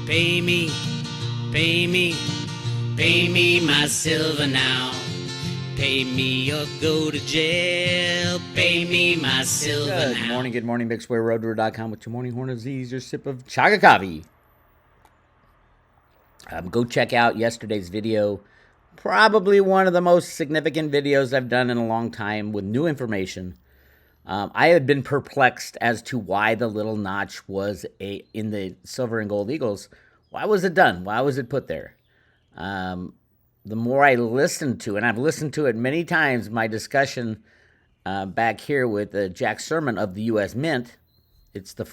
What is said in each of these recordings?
Pay me, pay me, pay me my silver now. Pay me or go to jail. Pay me my silver now. Good morning, Bix Weir, roadtour.com with your morning horn of Z's, your sip of chaga coffee. Go check out yesterday's video. Probably one of the most significant videos I've done in a long time with new information. I had been perplexed as to why the little notch was in the silver and gold eagles. Why was it done? Why was it put there? The more I listened to, and I've listened to it many times, my discussion back here with Jack Sermon of the U.S. Mint. It's the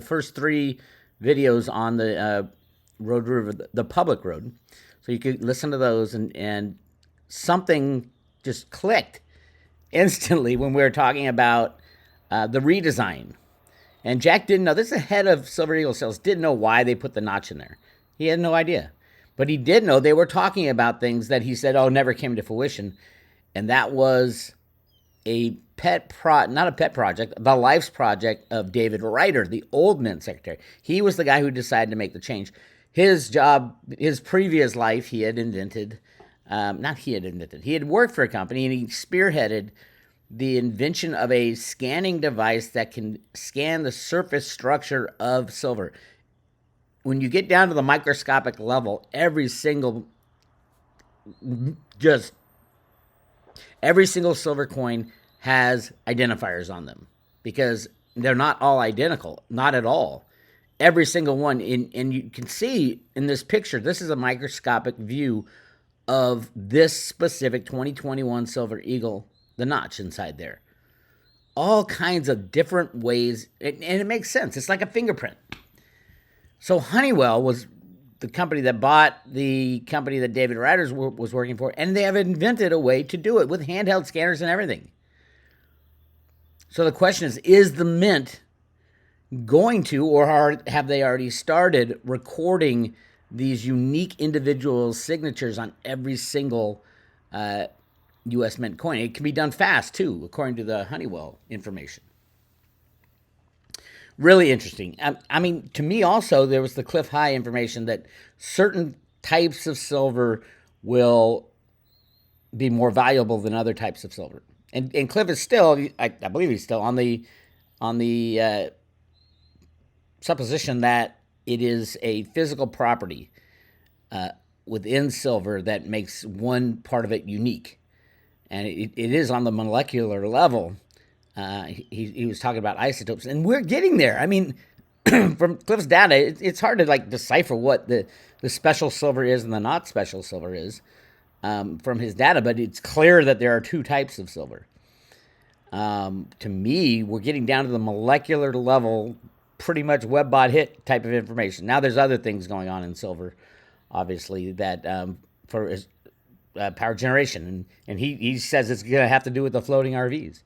first three videos on the Road River, the public road. So you could listen to those, and something just clicked instantly when we were talking about the redesign. And Jack didn't know, this is the head of Silver Eagle Sales, didn't know why they put the notch in there. He had no idea. But he did know they were talking about things that he said, never came to fruition. And that was not a pet project, the life's project of David Ryder, the old Mint secretary. He was the guy who decided to make the change. His job, his previous life, he had worked for a company, and he spearheaded the invention of a scanning device that can scan the surface structure of silver. When you get down to the microscopic level, every single silver coin has identifiers on them because they're not all identical, not at all. Every single one, and you can see in this picture, this is a microscopic view of this specific 2021 Silver Eagle, the notch inside there. All kinds of different ways, and it makes sense. It's like a fingerprint. So Honeywell was the company that bought the company that David Ryder was working for, and they have invented a way to do it with handheld scanners and everything. So the question is the Mint going to, or have they already started recording these unique individual signatures on every single U.S. Mint coin? It can be done fast, too, according to the Honeywell information. Really interesting. I mean, to me also, there was the Cliff High information that certain types of silver will be more valuable than other types of silver. And Cliff is still, I believe he's still on the supposition that it is a physical property within silver that makes one part of it unique. And it is on the molecular level. He was talking about isotopes, and we're getting there. I mean, from Cliff's data, it's hard to decipher what the special silver is and the not special silver is from his data, but it's clear that there are two types of silver. To me, we're getting down to the molecular level, pretty much web-bot hit type of information. Now, there's other things going on in silver, obviously, that for his power generation, and he says it's going to have to do with the floating RVs.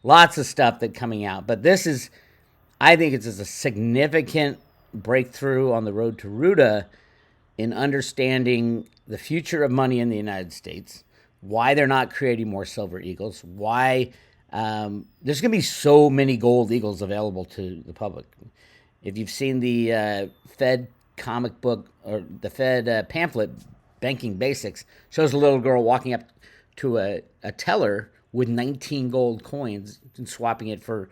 Lots of stuff that's coming out, but I think it's a significant breakthrough on the road to Ruta in understanding the future of money in the United States, why they're not creating more Silver Eagles, why there's going to be so many gold eagles available to the public. If you've seen the Fed comic book or the Fed pamphlet, Banking Basics, shows a little girl walking up to a teller with 19 gold coins and swapping it for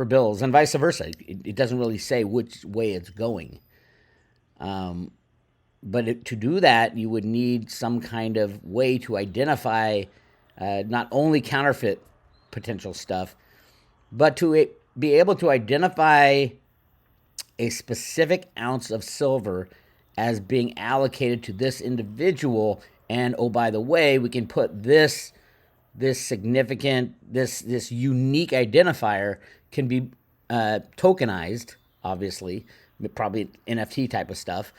bills, and vice versa. It doesn't really say which way it's going. But to do that, you would need some kind of way to identify not only counterfeit potential stuff, but to be able to identify a specific ounce of silver as being allocated to this individual. And, by the way, we can put this significant, this unique identifier can be tokenized, obviously, probably NFT type of stuff,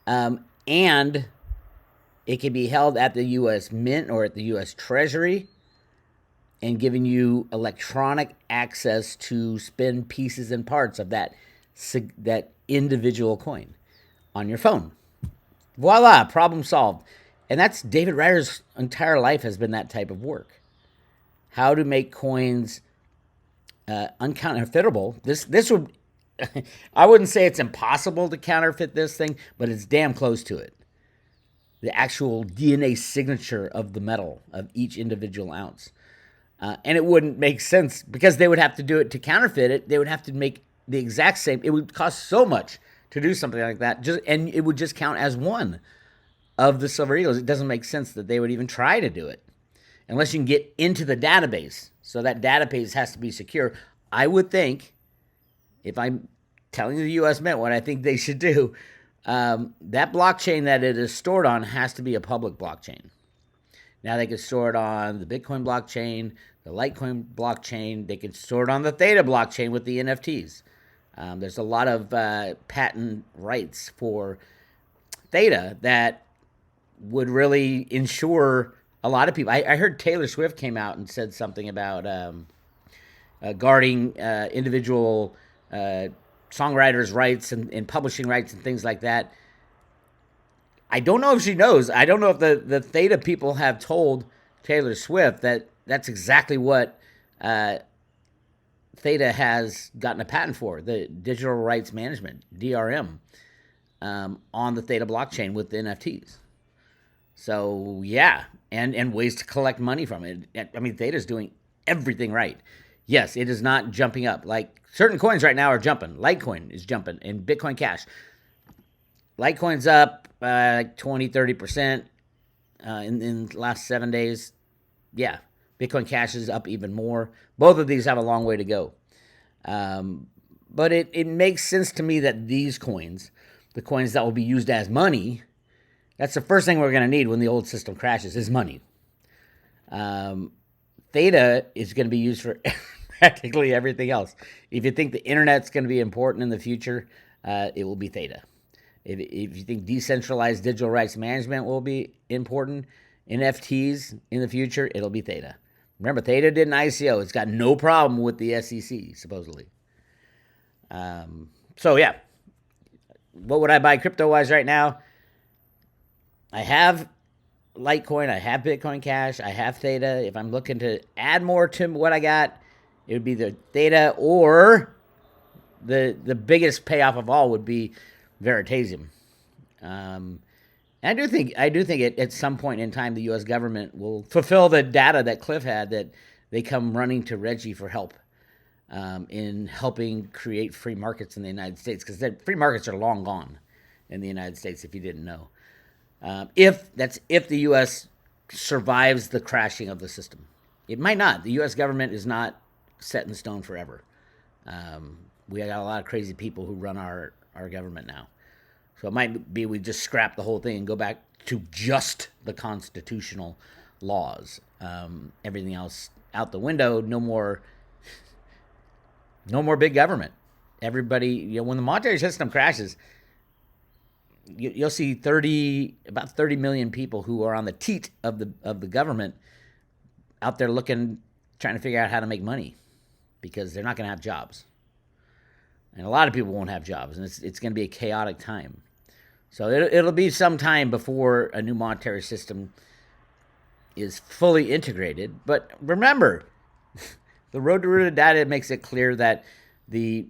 and it can be held at the U.S. Mint or at the U.S. Treasury and giving you electronic access to spin pieces and parts of that individual coin on your phone. Voila, problem solved. And that's David Ryder's entire life has been that type of work. How to make coins uncounterfeitable. This would I wouldn't say it's impossible to counterfeit this thing, but it's damn close to it. The actual DNA signature of the metal of each individual ounce. And it wouldn't make sense because they would have to do it to counterfeit it. They would have to make the exact same. It would cost so much to do something like that, and it would just count as one of the Silver Eagles. It doesn't make sense that they would even try to do it unless you can get into the database. So that database has to be secure. I would think, if I'm telling the U.S. Mint what I think they should do, that blockchain that it is stored on has to be a public blockchain. Now they can store it on the Bitcoin blockchain, the Litecoin blockchain. They can store it on the Theta blockchain with the NFTs. There's a lot of patent rights for Theta that would really ensure a lot of people. I heard Taylor Swift came out and said something about guarding individual songwriters' rights and publishing rights and things like that. I don't know if she knows. I don't know if the Theta people have told Taylor Swift that that's exactly what Theta has gotten a patent for, the digital rights management, DRM, on the Theta blockchain with the NFTs. So, yeah, and ways to collect money from it. I mean, Theta's doing everything right. Yes, it is not jumping up. Like, certain coins right now are jumping. Litecoin is jumping, and Bitcoin Cash. Litecoin's up like 20, 30% in the last 7 days. Yeah, Bitcoin Cash is up even more. Both of these have a long way to go. But it makes sense to me that these coins, the coins that will be used as money, that's the first thing we're going to need when the old system crashes, is money. Theta is going to be used for practically everything else. If you think the internet's going to be important in the future, it will be Theta. If you think decentralized digital rights management will be important, NFTs in the future, it'll be Theta. Remember, Theta did an ICO. It's got no problem with the SEC, supposedly. So, yeah. What would I buy crypto-wise right now? I have Litecoin. I have Bitcoin Cash. I have Theta. If I'm looking to add more to what I got, it would be the Theta, or the biggest payoff of all would be veritasium. And I do think at some point in time the U.S. government will fulfill the data that Cliff had, that they come running to Reggie for help in helping create free markets in the United States, because the free markets are long gone in the United States, if you didn't know. If the U.S. survives the crashing of the system. It might not. The U.S. government is not set in stone forever. We got a lot of crazy people who run our government now. So it might be we just scrap the whole thing and go back to just the constitutional laws. Everything else out the window. No more big government. Everybody, when the monetary system crashes, you'll see about 30 million people who are on the teat of the government out there trying to figure out how to make money, because they're not going to have jobs. And a lot of people won't have jobs, and it's going to be a chaotic time. So it'll be some time before a new monetary system is fully integrated. But remember, the road to rooted data makes it clear that the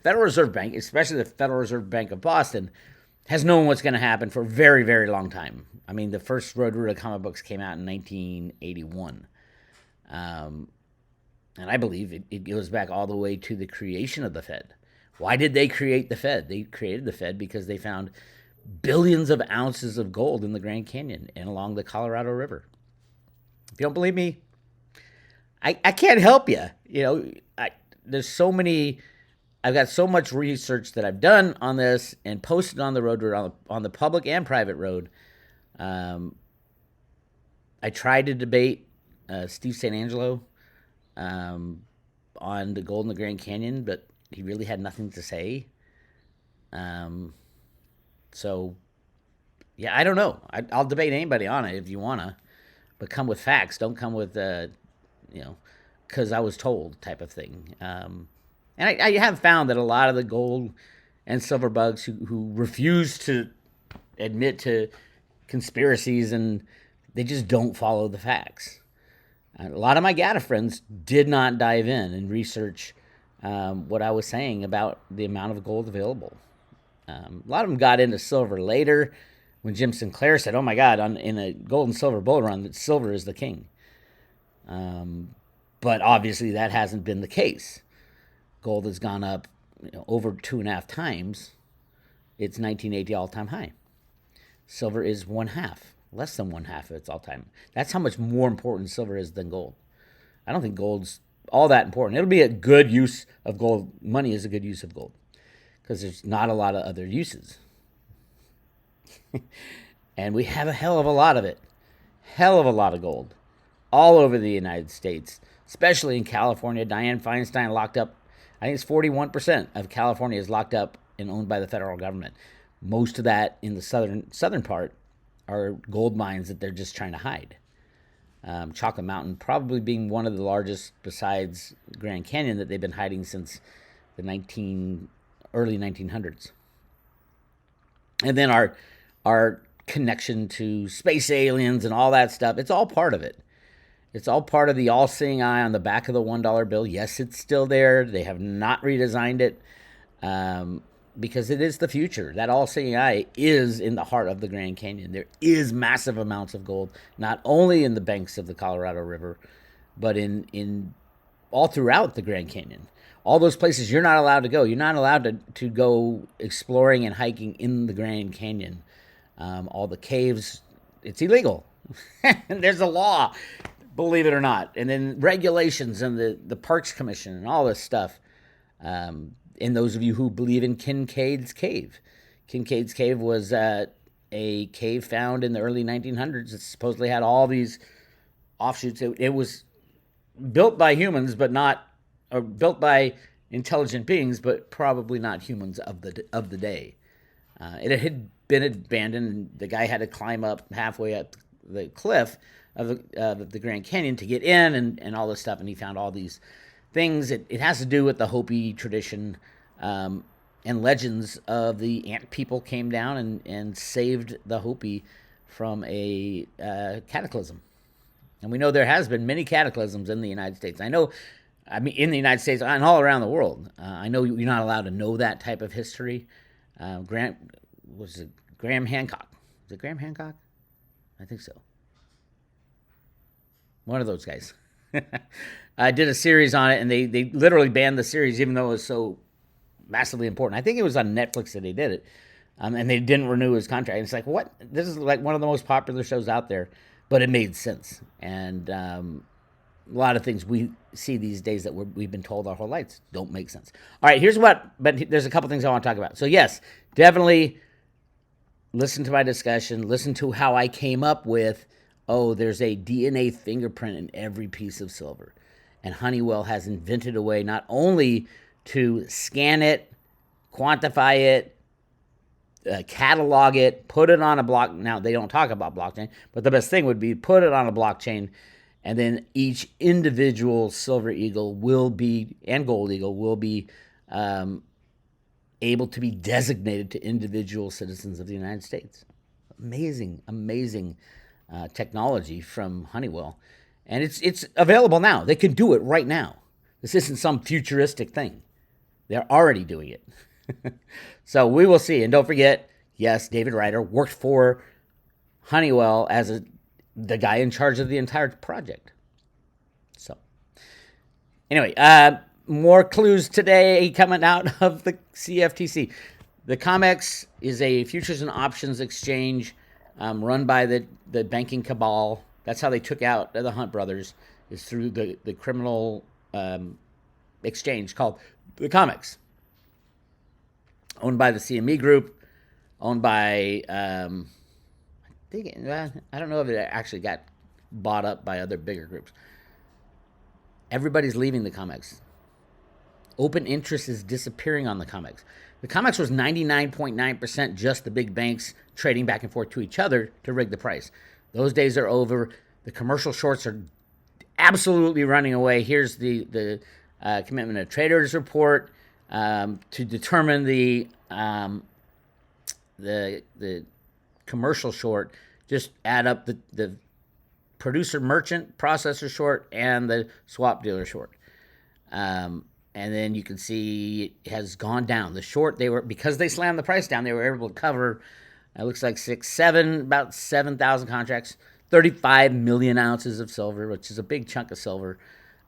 Federal Reserve Bank, especially the Federal Reserve Bank of Boston, has known what's going to happen for a very, very long time. I mean, the first road to rooted comic books came out in 1981. And I believe it goes back all the way to the creation of the Fed. Why did they create the Fed? They created the Fed because they found billions of ounces of gold in the Grand Canyon and along the Colorado River. If you don't believe me, I can't help you. There's so many. I've got so much research that I've done on this and posted on the road on the public and private road. I tried to debate Steve St. Angelo on the gold in the Grand Canyon, but he really had nothing to say. So, yeah, I don't know. I'll debate anybody on it if you want to, but come with facts. Don't come with, because I was told type of thing. And I have found that a lot of the gold and silver bugs who refuse to admit to conspiracies, and they just don't follow the facts. A lot of my GATA friends did not dive in and research what I was saying about the amount of gold available. A lot of them got into silver later when Jim Sinclair said, oh my God, in a gold and silver bull run, that silver is the king. But obviously that hasn't been the case. Gold has gone up over 2.5 times its 1980 all-time high. Silver is less than one half of its all-time. That's how much more important silver is than gold. I don't think gold's all that important. It'll be a good use of gold. Money is a good use of gold because there's not a lot of other uses. And we have a hell of a lot of it. Hell of a lot of gold all over the United States, especially in California. Dianne Feinstein locked up, I think it's 41% of California is locked up and owned by the federal government. Most of that in the southern part are gold mines that they're just trying to hide. Chocolate Mountain probably being one of the largest besides Grand Canyon that they've been hiding since the early 1900s. And then our connection to space aliens and all that stuff, it's all part of it. It's all part of the all-seeing eye on the back of the $1 bill. Yes, it's still there. They have not redesigned it because it is the future. That all-seeing eye is in the heart of the Grand Canyon. There is massive amounts of gold, not only in the banks of the Colorado River, but in all throughout the Grand Canyon. All those places you're not allowed to go. You're not allowed to go exploring and hiking in the Grand Canyon. All the caves, it's illegal. There's a law, believe it or not. And then regulations and the Parks Commission and all this stuff. And those of you who believe in Kincaid's Cave. Kincaid's Cave was a cave found in the early 1900s. It supposedly had all these offshoots. It was built by humans, but not, or built by intelligent beings, but probably not humans of the day. It had been abandoned. The guy had to climb up halfway up the cliff of the Grand Canyon to get in and all this stuff, and he found all these things. It has to do with the Hopi tradition and legends of the ant people came down and saved the Hopi from a cataclysm. And we know there has been many cataclysms in the United States. In the United States and all around the world. I know you're not allowed to know that type of history. Graham Hancock? Was it Graham Hancock? I think so. One of those guys. I did a series on it, and they literally banned the series, even though it was so massively important. I think it was on Netflix that they did it, and they didn't renew his contract. And it's like, what? This is like one of the most popular shows out there, but it made sense. And a lot of things we see these days that we've been told our whole lives don't make sense. All right, but there's a couple things I want to talk about. So yes, definitely listen to my discussion. Listen to how I came up with, there's a DNA fingerprint in every piece of silver. And Honeywell has invented a way not only to scan it, quantify it, catalog it, put it on a block. Now, they don't talk about blockchain, but the best thing would be put it on a blockchain, and then each individual silver eagle and gold eagle will be able to be designated to individual citizens of the United States. Amazing technology from Honeywell. And it's available now. They can do it right now. This isn't some futuristic thing. They're already doing it. So we will see. And don't forget, yes, David Ryder worked for Honeywell as the guy in charge of the entire project. So anyway, more clues today coming out of the CFTC. The COMEX is a futures and options exchange run by the banking cabal. That's how they took out the Hunt brothers, is through the criminal exchange called the COMEX, owned by the CME Group, owned by, I don't know if it actually got bought up by other bigger groups. Everybody's leaving the COMEX. Open interest is disappearing on the COMEX. The COMEX was 99.9% just the big banks trading back and forth to each other to rig the price. Those days are over. The commercial shorts are absolutely running away. Here's the Commitment of Traders report to determine the commercial short. Just add up the producer merchant processor short and the swap dealer short. and then you can see it has gone down. The short, because they slammed the price down, they were able to cover, it looks like about 7,000 contracts, 35 million ounces of silver, which is a big chunk of silver.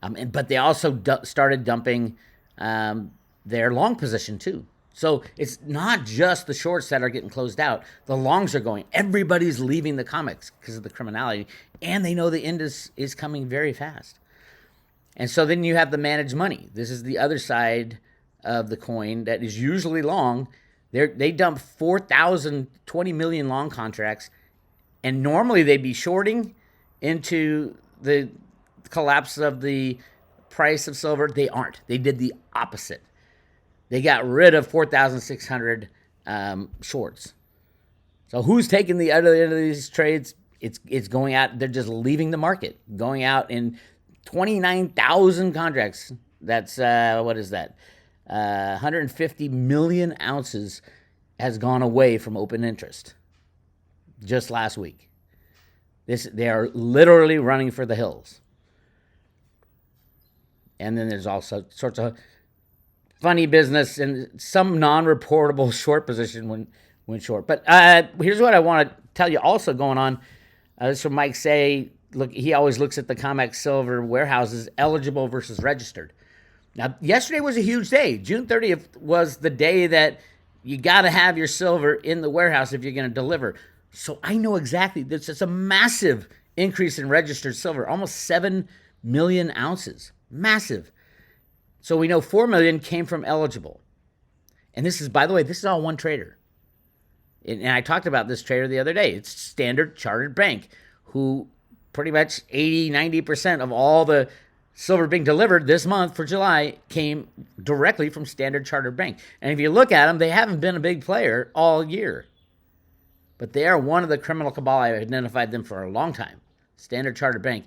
But they also started dumping their long position too. So it's not just the shorts that are getting closed out. The longs are going. Everybody's leaving the COMEX because of the criminality, and they know the end is coming very fast. And so then you have the managed money. This is the other side of the coin that is usually long. They dump 20 million long contracts, and normally they'd be shorting into the collapse of the price of silver. They aren't. They did the opposite. They got rid of 4,600 shorts. So who's taking the other end of these trades? It's going out. They're just leaving the market, going out in 29,000 contracts. That's what is that? 150 million ounces has gone away from open interest just last week. They are literally running for the hills. And then there's also sorts of funny business and some non-reportable short position when short. But here's what I want to tell you also going on. This is from Mike Say. Look, he always looks at the COMEX Silver warehouses, eligible versus registered. Now, yesterday was a huge day. June 30th was the day that you got to have your silver in the warehouse if you're going to deliver. So I know exactly. This is a massive increase in registered silver, almost 7 million ounces. Massive. So we know 4 million came from eligible. And this is, by the way, this is all one trader. And I talked about this trader the other day. It's Standard Chartered Bank, who pretty much 90% of all the silver being delivered this month for July came directly from Standard Chartered Bank. And if you look at them, they haven't been a big player all year. But they are one of the criminal cabal. I've identified them for a long time. Standard Chartered Bank.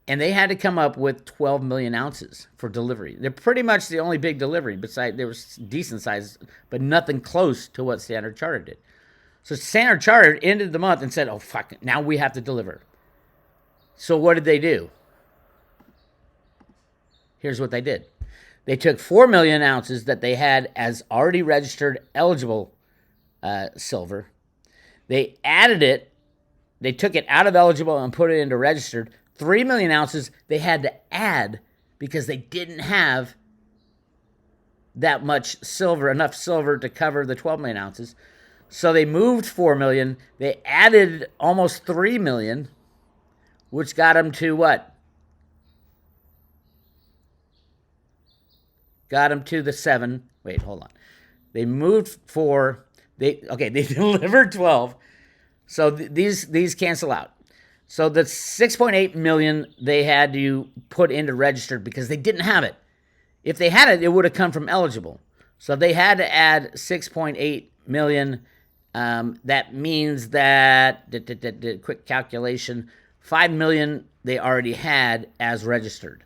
And they had to come up with 12 million ounces for delivery. They're pretty much the only big delivery. Besides, they were decent size, but nothing close to what Standard Chartered did. So Standard Chartered ended the month and said, oh, fuck it, now we have to deliver. So what did they do? Here's what they did. They took 4 million ounces that they had as already registered eligible silver. They added it. They took it out of eligible and put it into registered. 3 million ounces they had to add because they didn't have that much silver, enough silver to cover the 12 million ounces. So they moved 4 million. They added almost 3 million, which got them to what? Got them to the 7. Wait, hold on. They moved 4. They delivered 12. So these cancel out. So the 6.8 million they had to put into registered because they didn't have it. If they had it, it would have come from eligible. So they had to add 6.8 million. That means that, quick calculation, 5 million they already had as registered.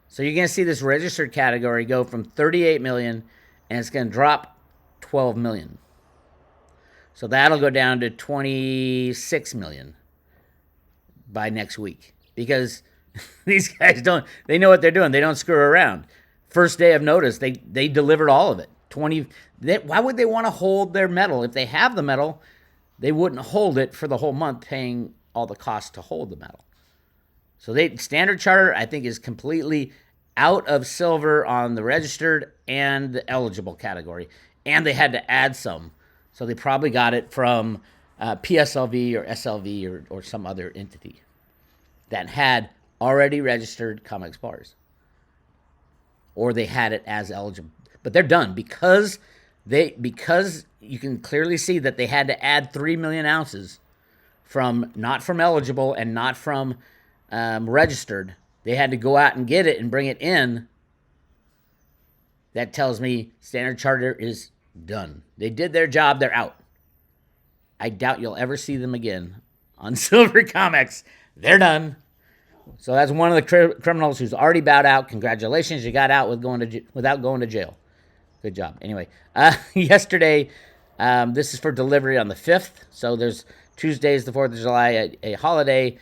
So you're going to see this registered category go from 38 million and it's going to drop 12 million. So that'll go down to 26 million by next week because these guys they know what they're doing. They don't screw around. First day of notice, they delivered all of it. Why would they want to hold their metal? If they have the metal, they wouldn't hold it for the whole month paying all the costs to hold the metal. So Standard Charter, I think, is completely out of silver on the registered and the eligible category. And they had to add some. So they probably got it from PSLV or SLV or some other entity that had already registered COMEX bars. Or they had it as eligible. But they're done because you can clearly see that they had to add 3 million ounces not from eligible and not from registered. They had to go out and get it and bring it in. That tells me Standard Charter is done. They did their job. They're out. I doubt you'll ever see them again on Silver COMEX. They're done. So that's one of the criminals who's already bowed out. Congratulations, you got out without going to jail. Good job. Anyway, yesterday, this is for delivery on the 5th. So there's Tuesday's the 4th of July, a holiday,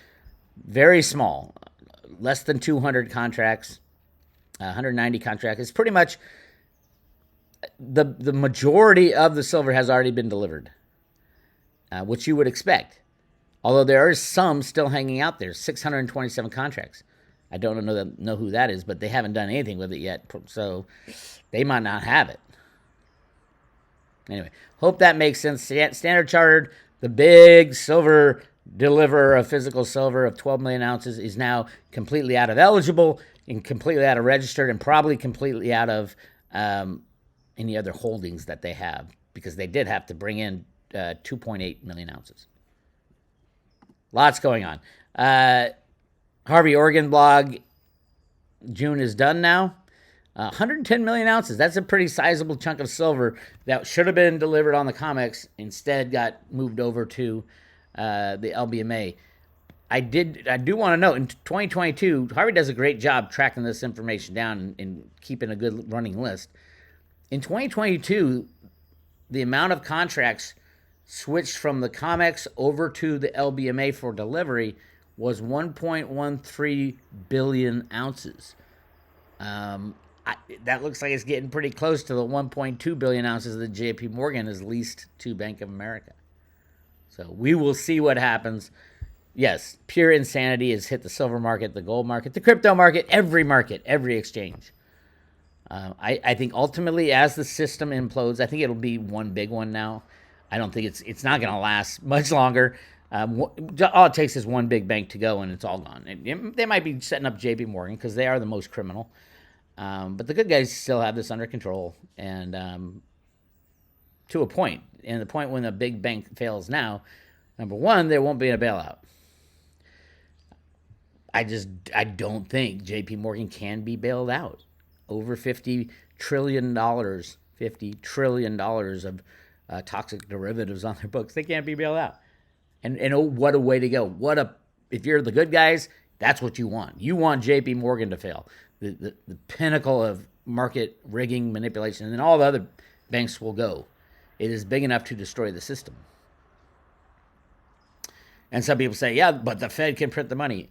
very small. less than 200 contracts, 190 contracts. It's pretty much the majority of the silver has already been delivered, which you would expect. Although there are some still hanging out there, 627 contracts. I don't know who that is, but they haven't done anything with it yet, so they might not have it. Anyway, hope that makes sense. Standard Chartered, the big silver deliverer of physical silver of 12 million ounces, is now completely out of eligible and completely out of registered and probably completely out of any other holdings that they have, because they did have to bring in 2.8 million ounces. Lots going on. Harvey Oregon blog, June is done now. 110 million ounces. That's a pretty sizable chunk of silver that should have been delivered on the COMEX. Instead, got moved over to the LBMA. I do want to note, in 2022, Harvey does a great job tracking this information down and keeping a good running list. In 2022, the amount of contracts switched from the COMEX over to the LBMA for delivery was 1.13 billion ounces. That looks like it's getting pretty close to the 1.2 billion ounces that JP Morgan has leased to Bank of America. So we will see what happens. Yes, pure insanity has hit the silver market, the gold market, the crypto market, every exchange. I think ultimately, as the system implodes, I think it'll be one big one now. I don't think it's not going to last much longer. All it takes is one big bank to go, and it's all gone. They might be setting up JP Morgan because they are the most criminal. But the good guys still have this under control, and to a point. And the point when a big bank fails now, number one, there won't be a bailout. I don't think JP Morgan can be bailed out. Over $50 trillion of toxic derivatives on their books. They can't be bailed out. And oh, what a way to go. If you're the good guys, that's what you want. You want JP Morgan to fail. The pinnacle of market rigging, manipulation, and then all the other banks will go. It is big enough to destroy the system. And some people say, yeah, but the Fed can print the money.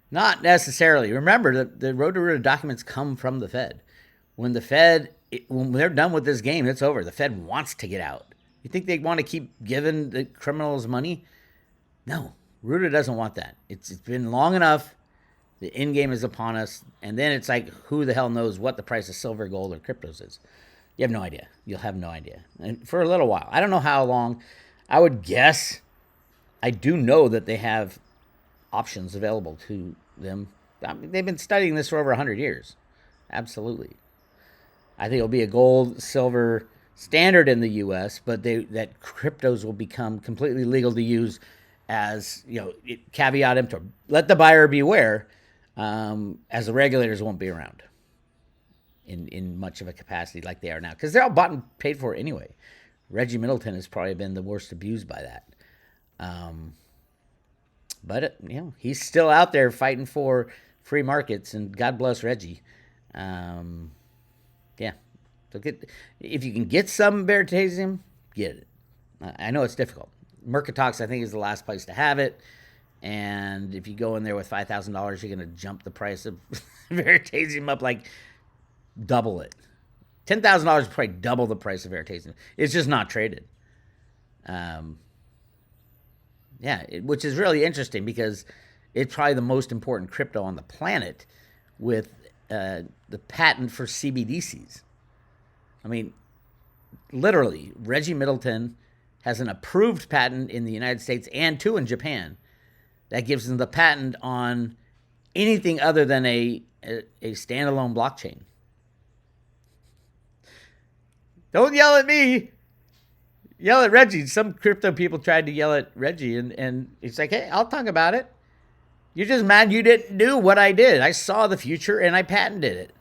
Not necessarily. Remember, the road-to-road documents come from the Fed. When they're done with this game, it's over. The Fed wants to get out. You think they want to keep giving the criminals money? No. Ruta doesn't want that. It's been long enough. The end game is upon us. And then it's like, who the hell knows what the price of silver, gold, or cryptos is? You have no idea. You'll have no idea. And for a little while. I don't know how long. I would guess. I do know that they have options available to them. I mean, they've been studying this for over 100 years. Absolutely. I think it'll be a gold, silver standard in the U.S., but that cryptos will become completely legal to use as, caveat emptor. Let the buyer beware, as the regulators won't be around in much of a capacity like they are now, because they're all bought and paid for anyway. Reggie Middleton has probably been the worst abused by that. But he's still out there fighting for free markets, and God bless Reggie. So if you can get some veritasium, get it. I know it's difficult. Mercatox, I think, is the last place to have it. And if you go in there with $5,000, you're going to jump the price of veritasium up like double it. $10,000 is probably double the price of veritasium. It's just not traded. Which is really interesting because it's probably the most important crypto on the planet with the patent for CBDCs. I mean, literally, Reggie Middleton has an approved patent in the United States and two in Japan that gives him the patent on anything other than a standalone blockchain. Don't yell at me. Yell at Reggie. Some crypto people tried to yell at Reggie, and it's like, hey, I'll talk about it. You're just mad you didn't do what I did. I saw the future, and I patented it.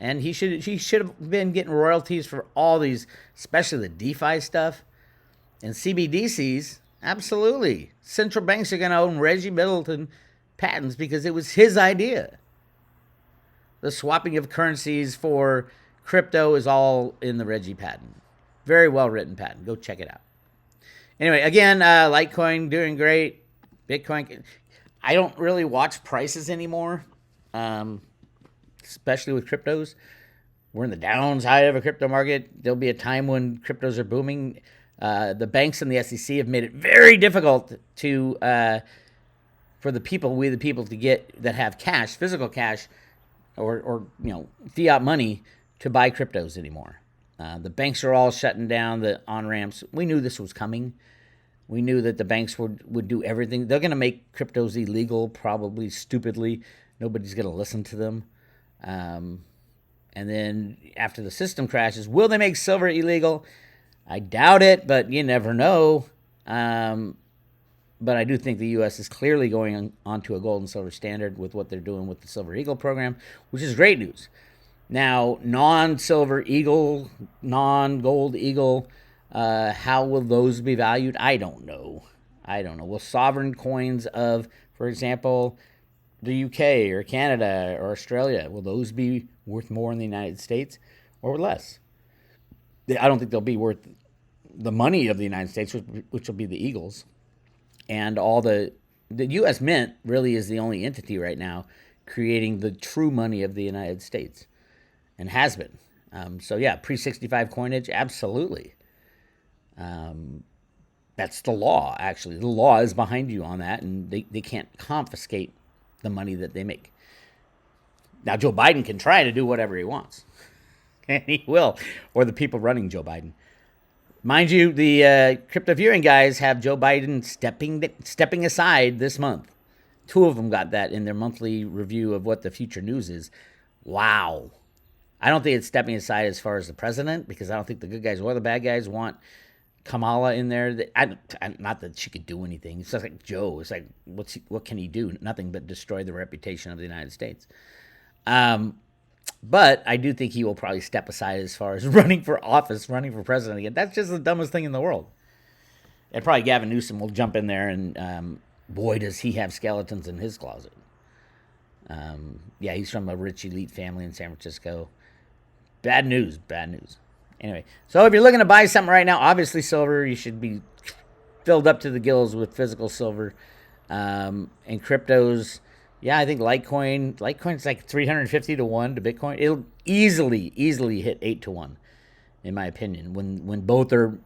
And he should have been getting royalties for all these, especially the DeFi stuff. And CBDCs, absolutely. Central banks are going to own Reggie Middleton patents because it was his idea. The swapping of currencies for crypto is all in the Reggie patent. Very well written patent. Go check it out. Anyway, again, Litecoin doing great. Bitcoin. I don't really watch prices anymore, especially with cryptos. We're in the downside of a crypto market. There'll be a time when cryptos are booming. The banks and the SEC have made it very difficult to for the people, we the people, to get that have cash, physical cash, or fiat money to buy cryptos anymore. The banks are all shutting down the on ramps. We knew this was coming. We knew that the banks would do everything. They're going to make cryptos illegal, probably stupidly. Nobody's going to listen to them. And then after the system crashes, will they make silver illegal? I doubt it, but you never know. But I do think the U.S. is clearly going on to a gold and silver standard with what they're doing with the Silver Eagle program, which is great news. Now, non-silver eagle, non-gold eagle, how will those be valued? I don't know. Will sovereign coins of, for example, the UK or Canada or Australia, will those be worth more in the United States or less? I don't think they'll be worth the money of the United States, which will be the eagles. And all the U.S. Mint really is the only entity right now creating the true money of the United States, and has been. So yeah, pre-65 coinage, absolutely. That's the law, actually. The law is behind you on that, and they can't confiscate the money that they make. Now, Joe Biden can try to do whatever he wants, and he will, or the people running Joe Biden. Mind you, the crypto viewing guys have Joe Biden stepping aside this month. 2 of them got that in their monthly review of what the future news is. Wow. I don't think it's stepping aside as far as the president, because I don't think the good guys or the bad guys want Kamala in there. Not that she could do anything. It's just like Joe. It's like, what can he do? Nothing but destroy the reputation of the United States. But I do think he will probably step aside as far as running for office, running for president again. That's just the dumbest thing in the world. And probably Gavin Newsom will jump in there, and boy, does he have skeletons in his closet. Yeah, he's from a rich elite family in San Francisco. Bad news. Anyway, so if you're looking to buy something right now, obviously silver, you should be filled up to the gills with physical silver. And cryptos, yeah, I think Litecoin's like 350 to 1 to Bitcoin. It'll easily hit 8 to 1, in my opinion, when both are,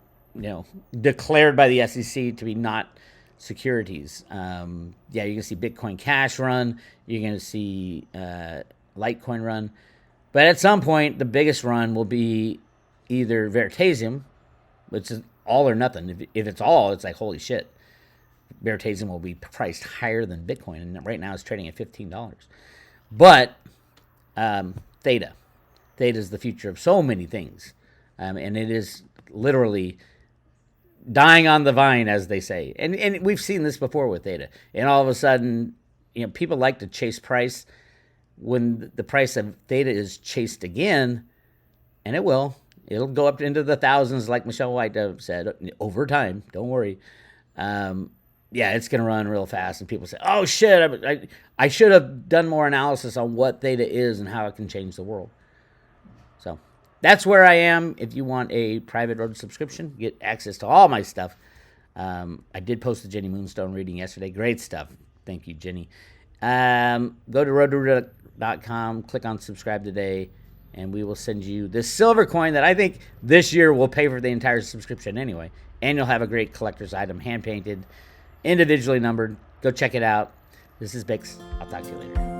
declared by the SEC to be not securities. Yeah, you're going to see Bitcoin Cash run. You're going to see Litecoin run. But at some point, the biggest run will be either veritasium, which is all or nothing. If it's all, it's like, holy shit. Veritasium will be priced higher than Bitcoin, and right now it's trading at $15. But Theta is the future of so many things, and it is literally dying on the vine, as they say. And we've seen this before with Theta. And all of a sudden, people like to chase price. When the price of Theta is chased again, and it'll go up into the thousands, like Michelle White said, over time. Don't worry. Yeah, it's going to run real fast, and people say, oh, shit, I should have done more analysis on what Theta is and how it can change the world. So that's where I am. If you want a private road subscription, get access to all my stuff. I did post the Jenny Moonstone reading yesterday. Great stuff. Thank you, Jenny. Go to roadto.com, click on subscribe today, and we will send you this silver coin that I think this year will pay for the entire subscription anyway. And you'll have a great collector's item, hand-painted, individually numbered. Go check it out. This is Bix. I'll talk to you later.